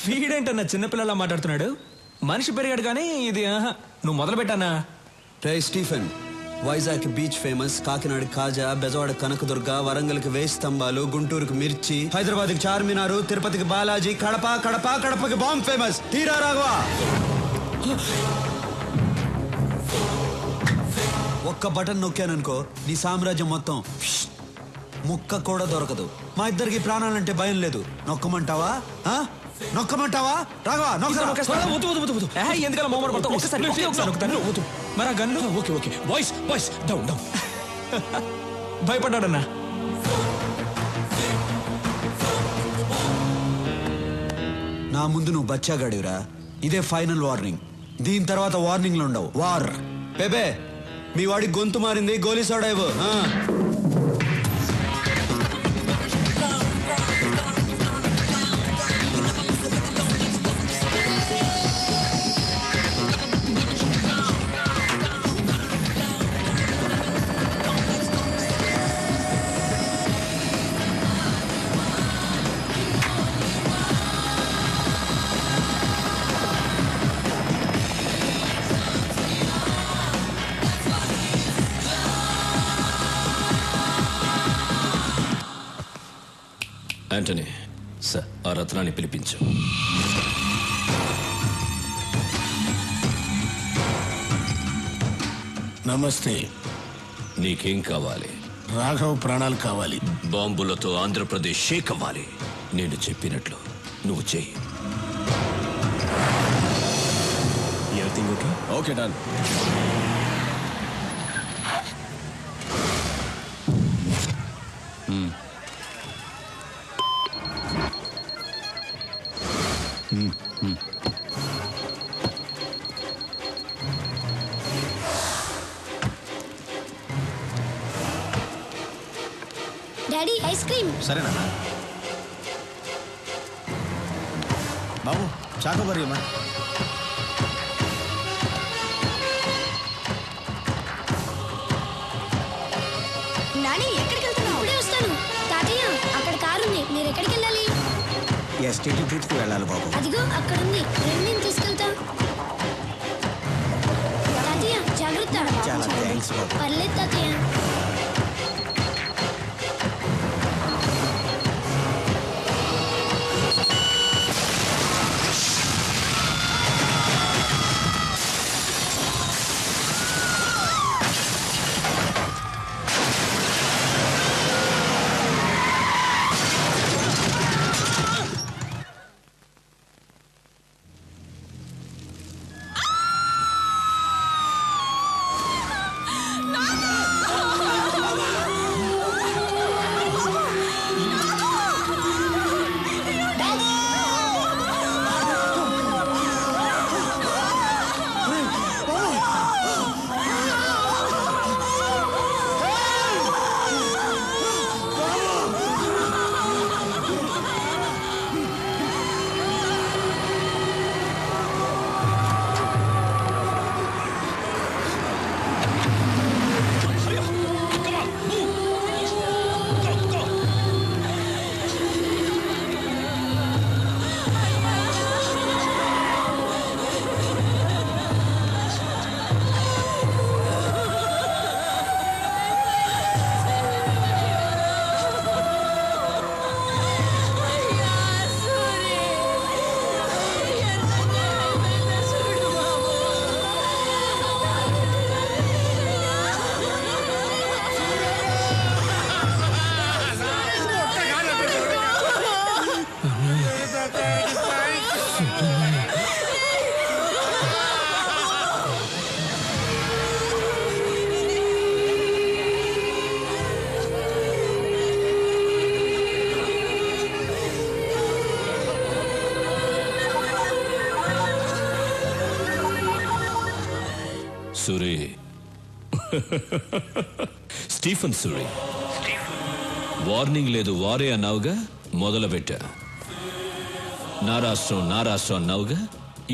వీడేంటన్నా చిన్నపిల్లలా మాట్లాడుతున్నాడు. మనిషి పెరిగాడు కానీ ఇది నువ్వు మొదలు పెట్టానా. రే Stephen, Vizag beach famous, Kakinada Kaja, Bezawada Kanakadurga, వరంగల్కి వేయి స్తంభాలు, గుంటూరుకి మిర్చి, హైదరాబాద్కి చార్మినారు, తిరుపతికి బాలాజీ, కడపకి బాంబ్ ఫేమస్. తీరా రాఘవ, ఒక్క బటన్ నొక్కాననుకో నీ సామ్రాజ్యం మొత్తం ముక్క కూడా దొరకదు. మా ఇద్దరికి ప్రాణాలంటే భయం లేదు. నొక్కమంటావా రాఘవ? ఎందుకలా మోమర్ పడతావు? మరి ఆ గన్ను ఓకే బాయ్స్ డౌన్ భయపడ్డాడన్నా. నా ముందు నువ్వు బచ్చాగాడివిరా. ఇదే ఫైనల్ వార్నింగ్. దీని తర్వాత వార్నింగ్లు ఉండవు. వార్. బేబే, మీ వాడి గొంతు మారింది, గోలీ సోడా ఇవ్వు. యాంటనీ సార్, ఆ రత్నాన్ని పిలిపించు. నమస్తే. నీకేం కావాలి? రాఘవ్ ప్రాణాలు కావాలి. బాంబులతో ఆంధ్రప్రదేశ్ షేక్ అవ్వాలి. నేను చెప్పినట్లు నువ్వు చెయ్యి. Okay done. Daddy ice cream. సరేనా బాబు? చాకోబారి అమ్మా. నాని ఎక్కడికి వెళ్తున్నావు? ఇప్పుడే వస్తాను. తాతయ్య అక్కడ కారు ఉంది, మీరు ఎక్కడికి వెళ్ళాలి? ఎస్టీటీ బ్రిడ్జ్కి వెళ్ళాలి బాబు. అదిగో అక్కడ ఉంది, నేను తీసుకెళ్తా. తాతయ్య జాగ్రత్త. చాలా థ్యాంక్స్ బాబు. పర్లేదు తాతయ్య. సూరి, స్టీఫెన్ సూరి. వార్నింగ్ లేదు, వారే అన్నావుగా, మొదలుపెట్టా. నా రాష్ట్రం అన్నావుగా,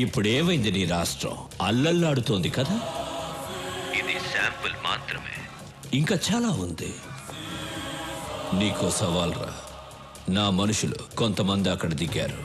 ఇప్పుడేమైంది నీ రాష్ట్రం? అల్లల్లాడుతోంది కదా. ఇది శాంపుల్ మాత్రమే, ఇంకా చాలా ఉంది. నీకో సవాల్ రా. నా మనుషులు కొంతమంది అక్కడ దిగారు.